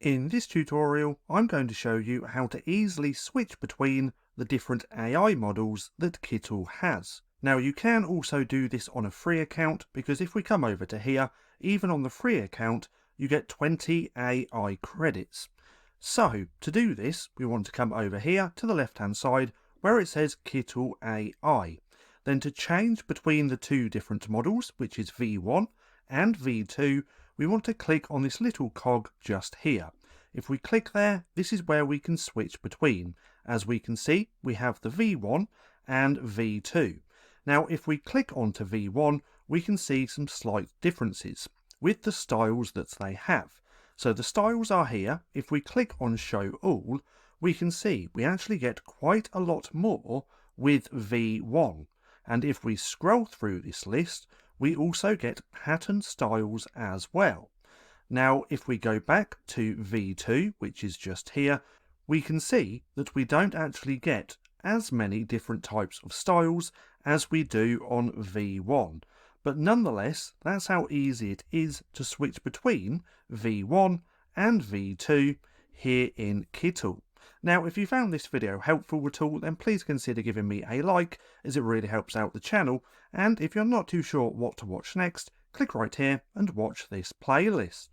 In this tutorial, I'm going to show you how to easily switch between the different AI models that Kittl has. Now you can also do this on a free account, because if we come over to here, even on the free account, you get 20 AI credits. So to do this, we want to come over here to the left hand side where it says Kittl AI. Then to change between the two different models, which is V1 and V2, we want to click on this little cog just here. If we click there, this is where we can switch between. As we can see, we have the V1 and V2. Now, if we click onto V1, we can see some slight differences with the styles that they have. So the styles are here. If we click on Show All, we can see we actually get quite a lot more with V1. And if we scroll through this list, we also get pattern styles as well. Now, if we go back to V2, which is just here, we can see that we don't actually get as many different types of styles as we do on V1. But nonetheless, that's how easy it is to switch between V1 and V2 here in Kittl. Now, if you found this video helpful at all, then please consider giving me a like, as it really helps out the channel. And if you're not too sure what to watch next, click right here and watch this playlist.